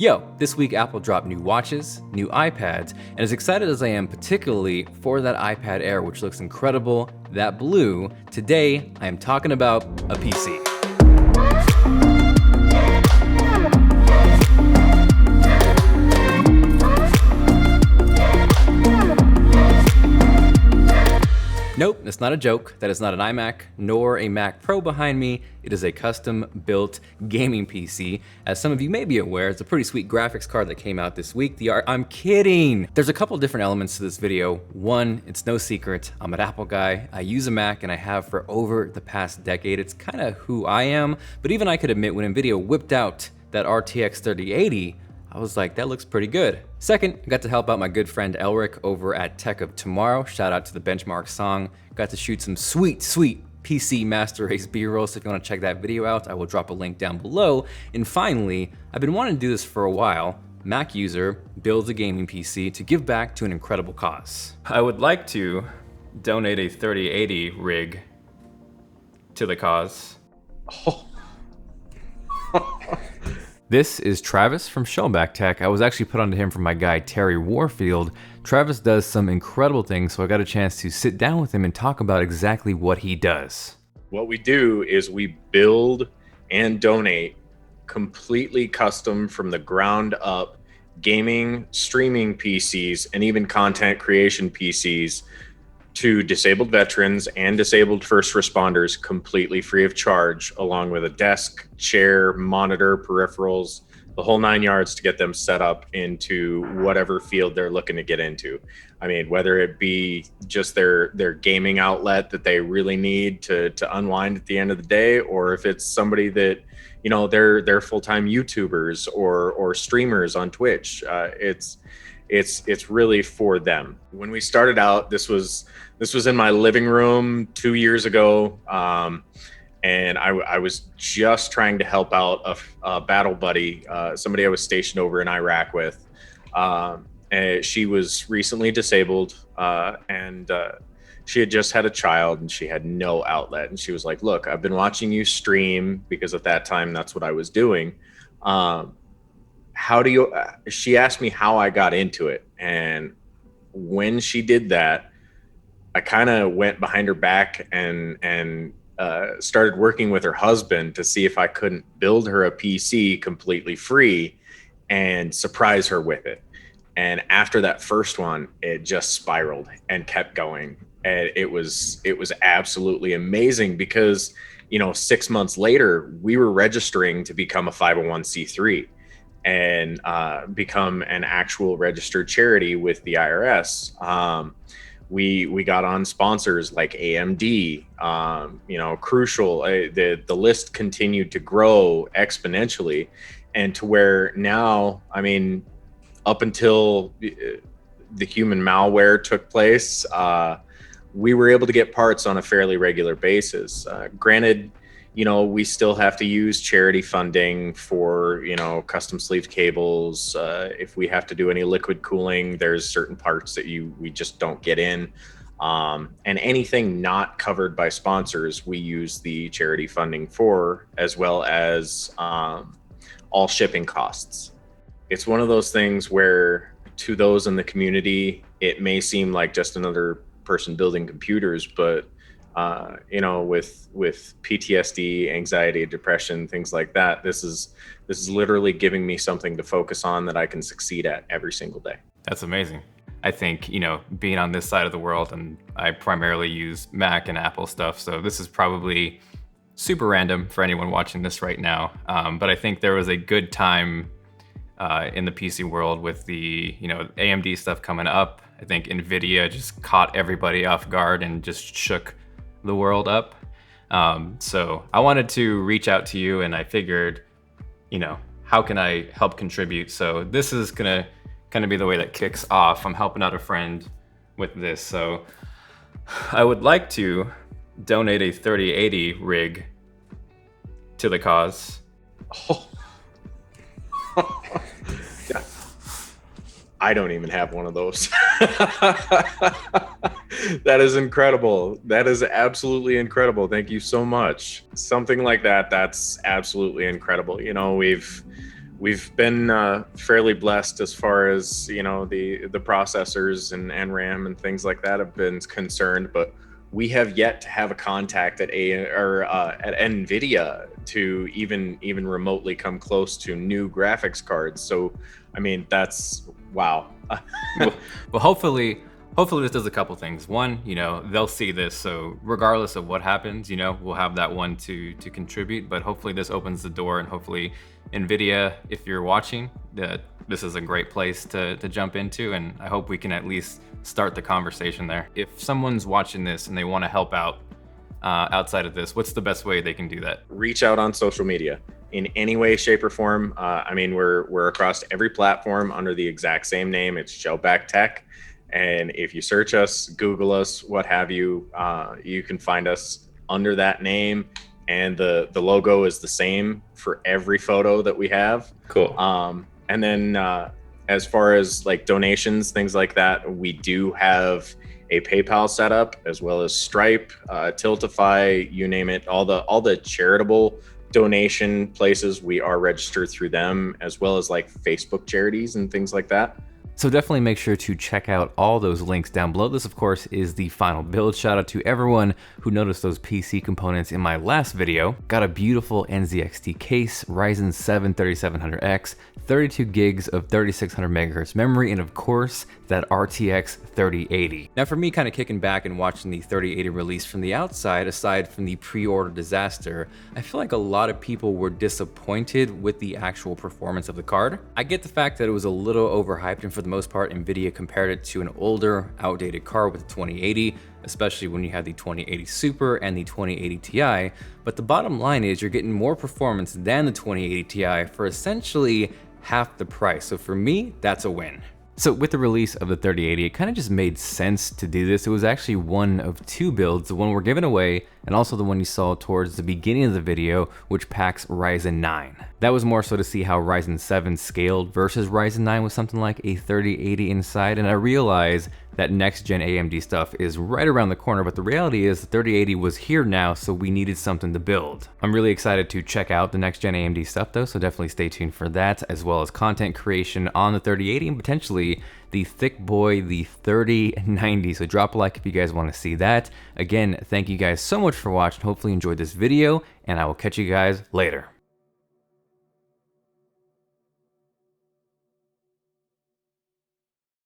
Yo, this week Apple dropped new watches, new iPads, and as excited as I am particularly for that iPad Air, which looks incredible, that blue, today I am talking about a PC. Nope, that's not a joke. That is not an iMac, nor a Mac Pro behind me. It is a custom-built gaming PC. As some of you may be aware, it's a pretty sweet graphics card that came out this week. I'm kidding! There's a couple different elements to this video. One, it's no secret, I'm an Apple guy. I use a Mac and I have for over the past decade. It's kind of who I am, but even I could admit when NVIDIA whipped out that RTX 3080, I was like, that looks pretty good. Second, I got to help out my good friend Elric over at Tech of Tomorrow. Shout out to the Benchmark song. Got to shoot some sweet PC Master Race B-roll, so if you wanna check that video out, I will drop a link down below. And finally, I've been wanting to do this for a while. Mac user builds a gaming PC to give back to an incredible cause. I would like to donate a 3080 rig to the cause. Oh. This is Travis from Shellback Tech. I was actually put onto him from my guy, Terry Warfield. Travis does some incredible things, so I got a chance to sit down with him and talk about exactly what he does. What we do is we build and donate completely custom from the ground up gaming, streaming PCs, and even content creation PCs to disabled veterans and disabled first responders completely free of charge, along with a desk, chair, monitor, peripherals, the whole 9 yards to get them set up into whatever field they're looking to get into. I mean, whether it be just their gaming outlet that they really need to unwind at the end of the day, or if it's somebody that, you know, they're full-time YouTubers or streamers on Twitch. It's really for them. When we started out, this was in my living room 2 years ago, and I was just trying to help out a battle buddy, somebody I was stationed over in Iraq with. And she was recently disabled, and she had just had a child, and she had no outlet. And she was like, "Look, I've been watching you stream," because at that time that's what I was doing. How do you, she asked me how I got into it. And when she did that, I kind of went behind her back and started working with her husband to see if I couldn't build her a PC completely free and surprise her with it. And after that first one, it just spiraled and kept going. And it was absolutely amazing because, you know, 6 months later, we were registering to become a 501c3. And become an actual registered charity with the IRS. We got on sponsors like AMD, you know, Crucial. The list continued to grow exponentially, and to where now, I mean, up until the human malware took place, we were able to get parts on a fairly regular basis. Granted, you know, we still have to use charity funding for, you know, custom sleeve cables. If we have to do any liquid cooling, there's certain parts that we just don't get in. And anything not covered by sponsors, we use the charity funding for, as well as all shipping costs. It's one of those things where to those in the community, it may seem like just another person building computers, but you know, with PTSD, anxiety, depression, things like that, this is literally giving me something to focus on that I can succeed at every single day. That's amazing. I think, you know, being on this side of the world, and I primarily use Mac and Apple stuff, so this is probably super random for anyone watching this right now. But I think there was a good time in the PC world with the, you know, AMD stuff coming up. I think NVIDIA just caught everybody off guard and just shook the world up. So I wanted to reach out to you, and I figured, you know, how can I help contribute? So this is gonna kind of be the way that kicks off. I'm helping out a friend with this. So I would like to donate a 3080 rig to the cause. Oh. Yeah. I don't even have one of those. That is incredible. That is absolutely incredible. Thank you so much. Something like that, that's absolutely incredible. You know, we've we've been fairly blessed as far as, you know, the processors and RAM and things like that have been concerned, but we have yet to have a contact at at NVIDIA to even remotely come close to new graphics cards. So, I mean, that's wow. Well, hopefully this does a couple things. One, you know, they'll see this, so regardless of what happens, you know, we'll have that one to contribute. But hopefully this opens the door, and hopefully NVIDIA, if you're watching, this is a great place to jump into, and I hope we can at least start the conversation there. If someone's watching this and they want to help out outside of this, what's the best way they can do that? Reach out on social media in any way, shape, or form. I mean, we're across every platform under the exact same name. It's Shellback Tech. And if you search us, Google us, what have you, you can find us under that name. And the logo is the same for every photo that we have. Cool. And then as far as like donations, things like that, we do have a PayPal setup, as well as Stripe, Tiltify, you name it, all the charitable donation places, we are registered through them, as well as like Facebook charities and things like that. So definitely make sure to check out all those links down below. This, of course, is the final build. Shout out to everyone who noticed those PC components in my last video. Got a beautiful NZXT case, Ryzen 7 3700X, 32 gigs of 3600 megahertz memory, and of course, that RTX 3080. Now for me, kind of kicking back and watching the 3080 release from the outside, aside from the pre-order disaster, I feel like a lot of people were disappointed with the actual performance of the card. I get the fact that it was a little overhyped, and for the most part, NVIDIA compared it to an older, outdated card with the 2080, especially when you have the 2080 Super and the 2080 Ti. But the bottom line is you're getting more performance than the 2080 Ti for essentially half the price. So for me, that's a win. So with the release of the 3080, it kind of just made sense to do this. It was actually one of two builds, the one we're giving away, and also the one you saw towards the beginning of the video, which packs Ryzen 9. That was more so to see how Ryzen 7 scaled versus Ryzen 9 with something like a 3080 inside, and I realized that next gen AMD stuff is right around the corner, but the reality is the 3080 was here now, so we needed something to build. I'm really excited to check out the next gen AMD stuff though, so definitely stay tuned for that, as well as content creation on the 3080 and potentially the thick boy, the 3090. So drop a like if you guys want to see that. Again, thank you guys so much for watching. Hopefully you enjoyed this video, and I will catch you guys later.